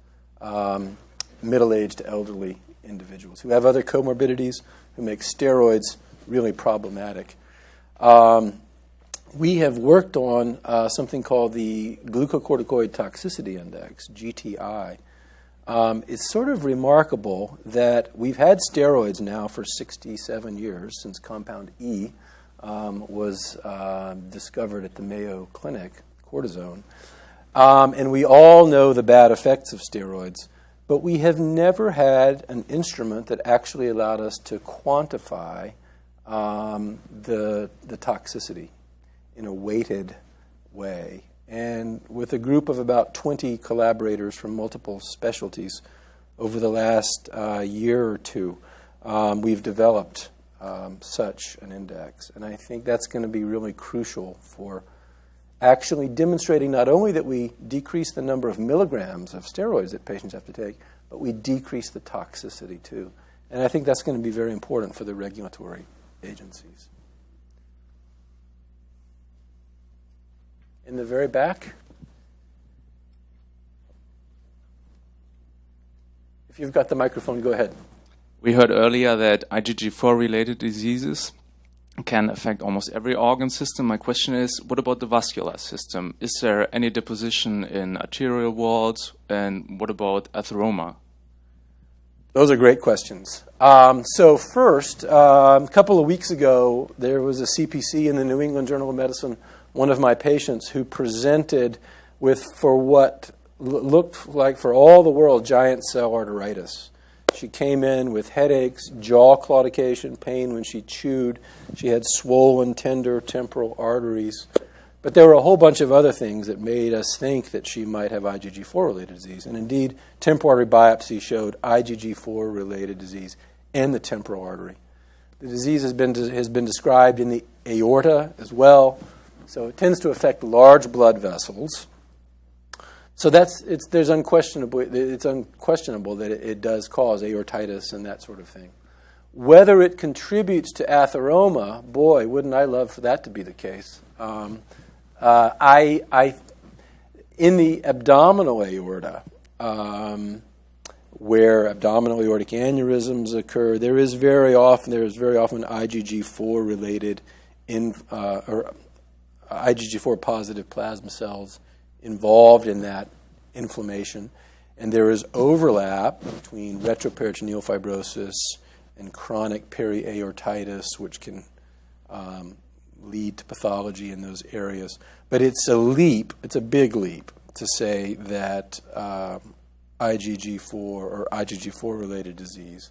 middle-aged elderly individuals who have other comorbidities, who make steroids really problematic. We have worked on something called the Glucocorticoid Toxicity Index, GTI. It's sort of remarkable that we've had steroids now for 67 years, since compound E was discovered at the Mayo Clinic, cortisone. And we all know the bad effects of steroids, but we have never had an instrument that actually allowed us to quantify the toxicity in a weighted way. And with a group of about 20 collaborators from multiple specialties over the last year or two, we've developed such an index. And I think that's going to be really crucial for actually demonstrating not only that we decrease the number of milligrams of steroids that patients have to take, but we decrease the toxicity too. And I think that's going to be very important for the regulatory agencies. In the very back. If you've got the microphone, go ahead. We heard earlier that IgG4-related diseases can affect almost every organ system. My question is, what about the vascular system? Is there any deposition in arterial walls? And what about atheroma? Those are great questions. So first, a couple of weeks ago, there was a CPC in the New England Journal of Medicine, one of my patients who presented with, for what looked like for all the world, giant cell arteritis. She came in with headaches, jaw claudication, pain when she chewed. She had swollen, tender temporal arteries. But there were a whole bunch of other things that made us think that she might have IgG4-related disease. And indeed, temporal artery biopsy showed IgG4-related disease in the temporal artery. The disease has been described in the aorta as well. So it tends to affect large blood vessels. So it's unquestionable that it does cause aortitis and that sort of thing. Whether it contributes to atheroma, boy, wouldn't I love for that to be the case. In the abdominal aorta, where abdominal aortic aneurysms occur, there is very often IgG4 related or IgG4 positive plasma cells involved in that inflammation, and there is overlap between retroperitoneal fibrosis and chronic periaortitis, which can lead to pathology in those areas. But it's a big leap to say that IgG4 or IgG4-related disease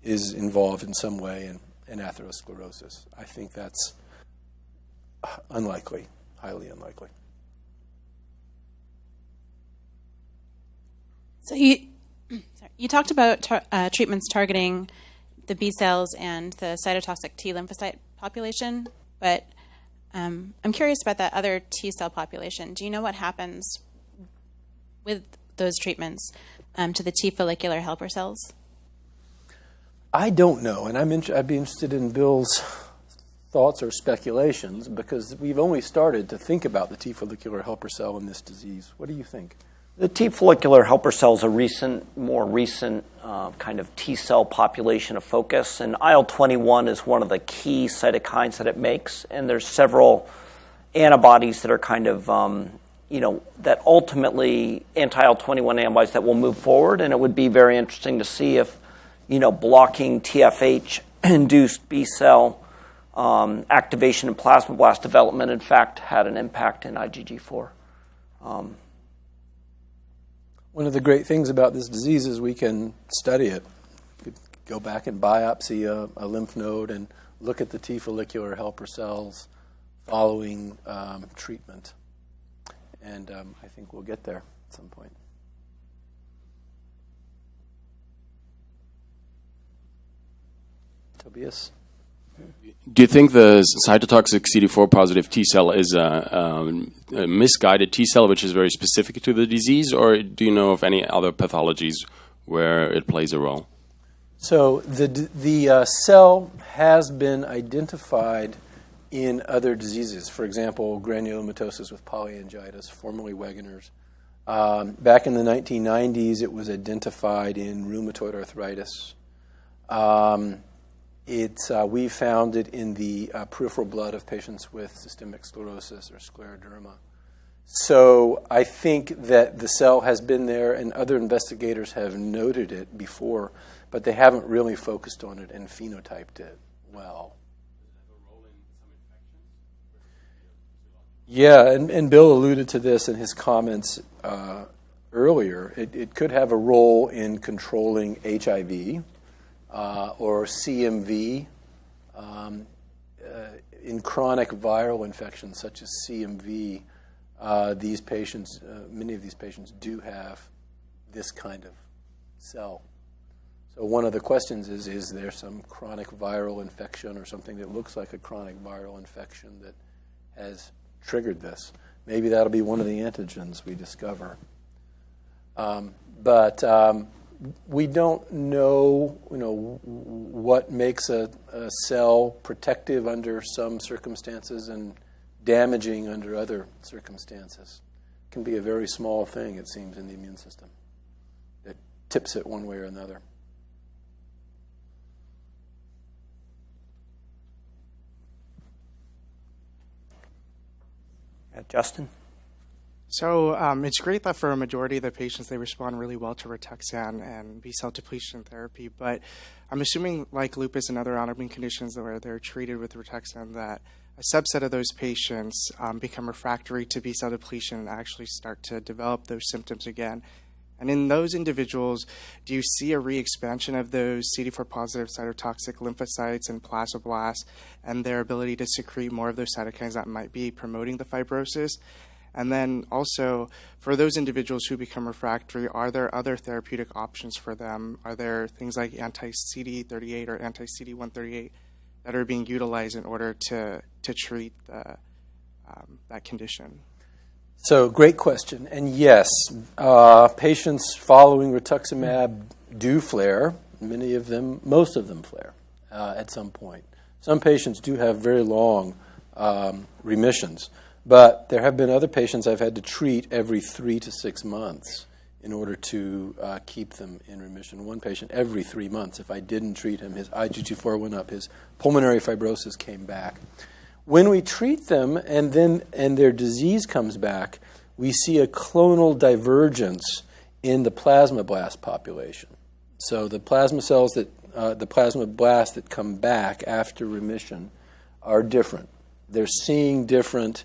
is involved in some way in atherosclerosis. I think that's unlikely, highly unlikely. So you talked about treatments targeting the B cells and the cytotoxic T lymphocyte population, but I'm curious about that other T cell population. Do you know what happens with those treatments to the T follicular helper cells? I don't know, and I'd be interested in Bill's thoughts or speculations, because we've only started to think about the T follicular helper cell in this disease. What do you think? The T follicular helper cell is a more recent kind of T cell population of focus, and IL-21 is one of the key cytokines that it makes, and there's several antibodies that are kind of, that ultimately anti-IL-21 antibodies that will move forward, and it would be very interesting to see if, blocking TFH-induced B cell activation and plasmablast development, in fact, had an impact in IgG4. One of the great things about this disease is we can study it. We could go back and biopsy a lymph node and look at the T follicular helper cells following treatment. And I think we'll get there at some point. Tobias? Do you think the cytotoxic CD4 positive T cell is a misguided T cell which is very specific to the disease, or do you know of any other pathologies where it plays a role? So the cell has been identified in other diseases. For example, granulomatosis with polyangiitis, formerly Wegener's. Back in the 1990s, it was identified in rheumatoid arthritis. We found it in the peripheral blood of patients with systemic sclerosis or scleroderma. So I think that the cell has been there, and other investigators have noted it before, but they haven't really focused on it and phenotyped it well. Yeah, and Bill alluded to this in his comments earlier. It could have a role in controlling HIV. Or CMV, in chronic viral infections such as CMV, these patients, many of these patients do have this kind of cell. So one of the questions is there some chronic viral infection or something that looks like a chronic viral infection that has triggered this? Maybe that'll be one of the antigens we discover. But we don't know, what makes a cell protective under some circumstances and damaging under other circumstances. It can be a very small thing, it seems, in the immune system that tips it one way or another. Justin? So it's great that for a majority of the patients, they respond really well to Rituxan and B-cell depletion therapy. But I'm assuming, like lupus and other autoimmune conditions where they're treated with Rituxan, that a subset of those patients become refractory to B-cell depletion and actually start to develop those symptoms again. And in those individuals, do you see a re-expansion of those CD4-positive cytotoxic lymphocytes and plasmablasts and their ability to secrete more of those cytokines that might be promoting the fibrosis? And then also, for those individuals who become refractory, are there other therapeutic options for them? Are there things like anti-CD38 or anti-CD138 that are being utilized in order to treat that condition? So, great question. And yes, patients following rituximab do flare. Many of them, most of them flare at some point. Some patients do have very long remissions. But there have been other patients I've had to treat every 3 to 6 months in order to keep them in remission. One patient every 3 months. If I didn't treat him, his IgG4 went up, his pulmonary fibrosis came back. When we treat them and their disease comes back, we see a clonal divergence in the plasmablast population. So the plasma cells the plasmablasts that come back after remission are different. They're seeing different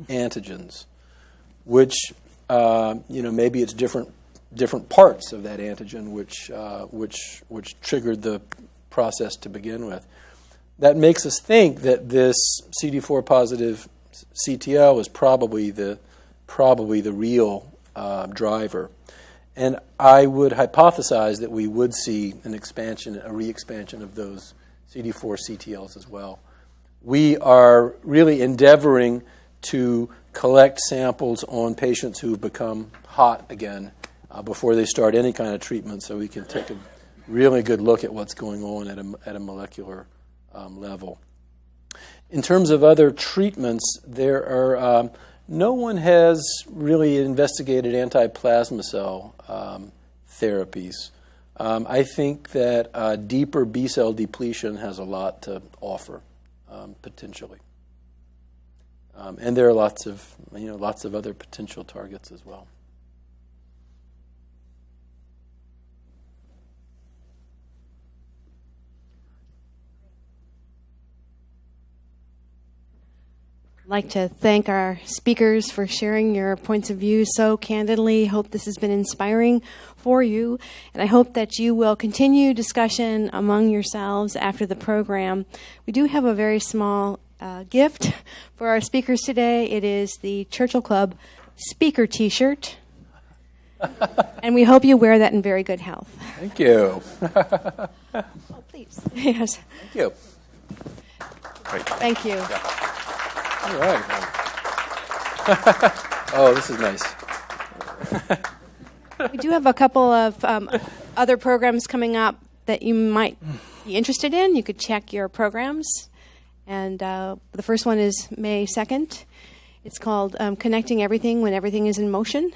antigens, which maybe it's different parts of that antigen which triggered the process to begin with. That makes us think that this CD4 positive CTL is probably the real driver, And I would hypothesize that we would see an expansion, a re-expansion of those CD4 CTLs as well. We are really endeavoring to collect samples on patients who've become hot again before they start any kind of treatment, so we can take a really good look at what's going on at a molecular level. In terms of other treatments, there are no one has really investigated anti-plasma cell therapies. I think that deeper B-cell depletion has a lot to offer, potentially. And there are lots of other potential targets as well. I'd like to thank our speakers for sharing your points of view so candidly. Hope this has been inspiring for you, and I hope that you will continue discussion among yourselves after the program. We do have a very small gift for our speakers today. It is the Churchill Club speaker T-shirt, and we hope you wear that in very good health. Thank you. Oh, please. Yes. Thank you. Great. Thank you. Yeah. All right. Oh, this is nice. We do have a couple of other programs coming up that you might be interested in. You could check your programs. And the first one is May 2nd. It's called Connecting Everything When Everything is in Motion.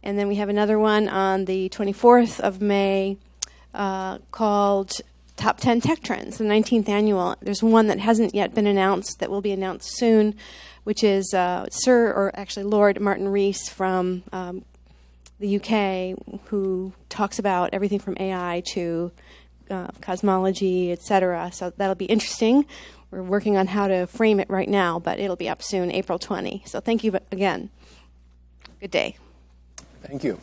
And then we have another one on the 24th of May called Top 10 Tech Trends, the 19th annual. There's one that hasn't yet been announced that will be announced soon, which is Lord Martin Rees from the UK, who talks about everything from AI to cosmology, etc. So that'll be interesting. We're working on how to frame it right now, but it'll be up soon, April 20. So thank you again. Good day. Thank you.